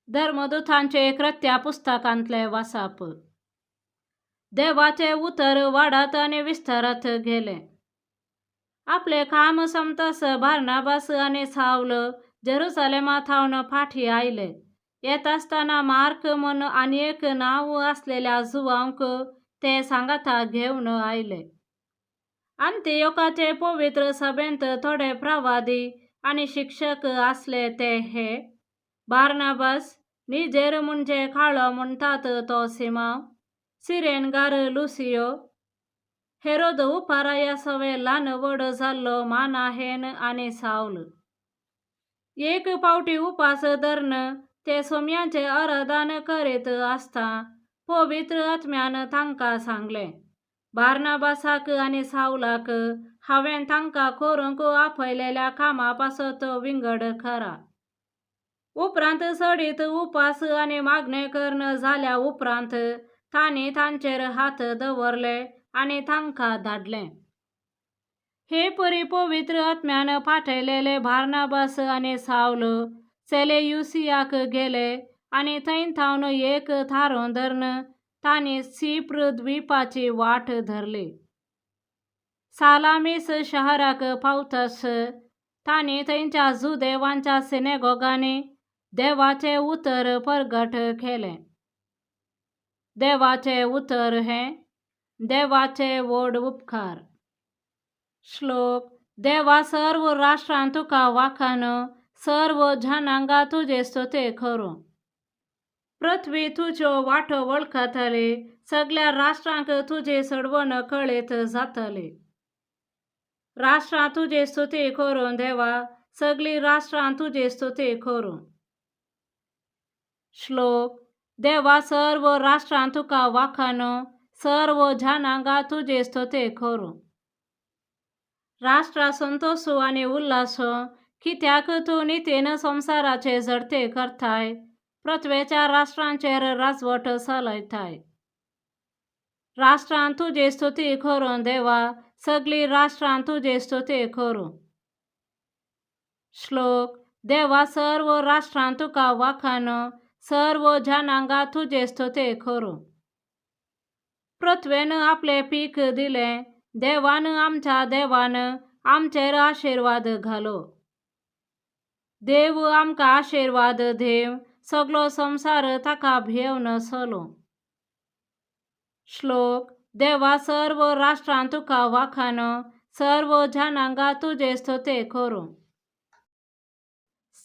धर्मदूतांचे कृत्या पुस्तकांतले वाचप. देवाचे उतर वाढत आणि विस्तारत गेले. आपले काम समतस बारनाबास आणि साऊल जेरुसलेमा थावन फाटी आयले. येत असताना मार्क म्हूण आणि एक नाव असलेल्या जुवांक ते सांगाता घेऊन आयले. अंतियोकाचे पवित्र सभेंत थोडे प्रवादी आणि शिक्षक असले ते हे बारनाबास, निजेर म्हणजे काळो म्हणतात तो सिमाव, सिरेनगार लुसियो, हेरोद उपाराया सवे ल्हान व्हड जाल्लो मानाहेन आणि साऊल. एक पावटी उपास धरण ते सोम्याचे आराधन करीत असता पवित्र आत्म्यान तांकां सांगले, बारनाबासाक आणि साऊलाक हांवें तांकां करूंक आपयलेल्या कामापासत विंगड करा. उपरांत सडीत उपास आणि मागणे कर्ण जाल्या उपरांत तांणी तांचेर हात दवरले आणि तांकां धाडले. हे परी पवित्र आत्म्यान पाठयलेले बारनाबास आणि साऊल सेलेयुसियाक गेले आणि थंय थावन एक थारोन धरण तांणी सिप्र द्वीपाची वाट धरली. सालामीस शहराक पावतस तांणी थंयच्या जुदेवांच्या सिनेगोगांनी देवाचे उतर प्रगट केले. देवाचे उतर हे देवाचे व्हड उपकार. श्लोक. देवा सर्व राष्ट्रांत तुका वाखाण, सर्व जनांगा तुजे स्तुती करूं. पृथ्वी तुज्यो वाटो वळखतली, सगळ्या राष्ट्रांक तुजी सडवण कळीत जातली. राष्ट्रां तुजी स्तुती करूं देवा, सगळी राष्ट्रां तुजी स्तुती करूं. श्लोक. देवा सर्व राष्ट्रांत तुका वाखाण, सर्व जनांगा तुजी स्तुती करूं. राष्ट्रा संतोषो आणि उल्हासो, कित्याक तू नितीन संसाराचे जडते करताय, पृथ्वेच्या राष्ट्रांचेर राजवट चलयताय. राष्ट्रां तुजी स्तुती करूं देवा, सगळी राष्ट्रां तुजी स्तुती करूं. श्लोक. देवा सर्व राष्ट्रां तुका वाखाण, सर्व जनांगा तुजी स्तुती करूं. पृथ्वेन आपले पीक दिले, देवान आमच्या देवान आमचेर आशीर्वाद घालो. देव आमकां आशीर्वाद देव, सगळो संसार ताका भियेवन चलो. श्लोक. देवा सर्व राष्ट्रां तुका वाखाण, सर्व जनांगा तुजी स्तुती करूं.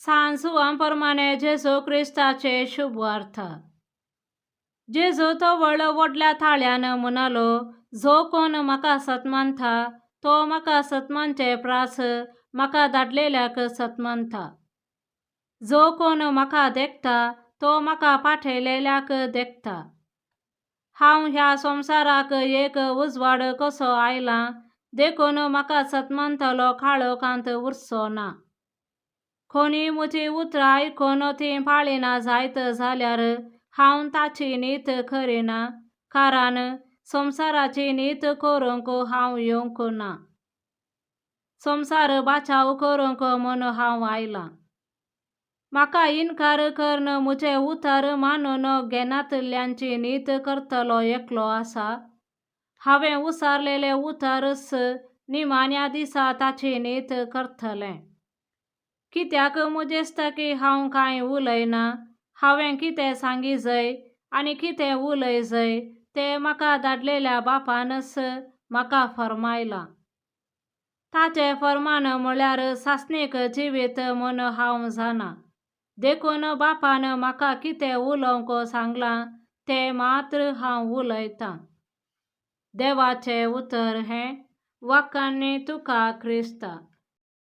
सांजुवांप्रमाणे जेजू क्रिस्ताचे शुभार्थ. जेजू तो व्हडल्या थाळ्यान म्हणालो, जो कोण म्हाका सतमानता तो म्हाका सतमानचे प्रास म्हाका धाडलेल्याक सतमानता. जो कोण म्हाका देखता तो म्हाका पाठयलेल्याक देखता. हांव ह्या संवसाराक एक उजवाड कसो आयला, देखून म्हाका सतमानतलो काळोखांत उरचो ना. कोणी म्हजी उतरां आयकून ती पाळिना जायत जाल्यार हांव ताची नीत करिना, कारण संवसाराची नीत करूंक हांव येवंक ना. संवसार बाचाव करूंक म्हूण हांव आयलां. म्हाका इन्कार करून म्हजे उतर मानून घेनातल्यांची नीत करतलो एकलो आसा. हांवें उसारलेले उतरस निमाण्या दिसा ताची नीत करतलें. कित्याक म्हजेस्तकी हांव कांय उलयना, हांवें कितें सांगी जय आनी कितें उलय जय तें म्हाका धाडलेल्या बापानच म्हाका फर्मायलां. ताचें फर्मान म्हळ्यार सासणीक जिवीत म्हूण हांव जाणा. देखून बापान म्हाका कितें उलोवंक सांगलां तें मात्र हांव उलयतां. देवाचें उतर हें. वाखाणणी तुका क्रिस्ता.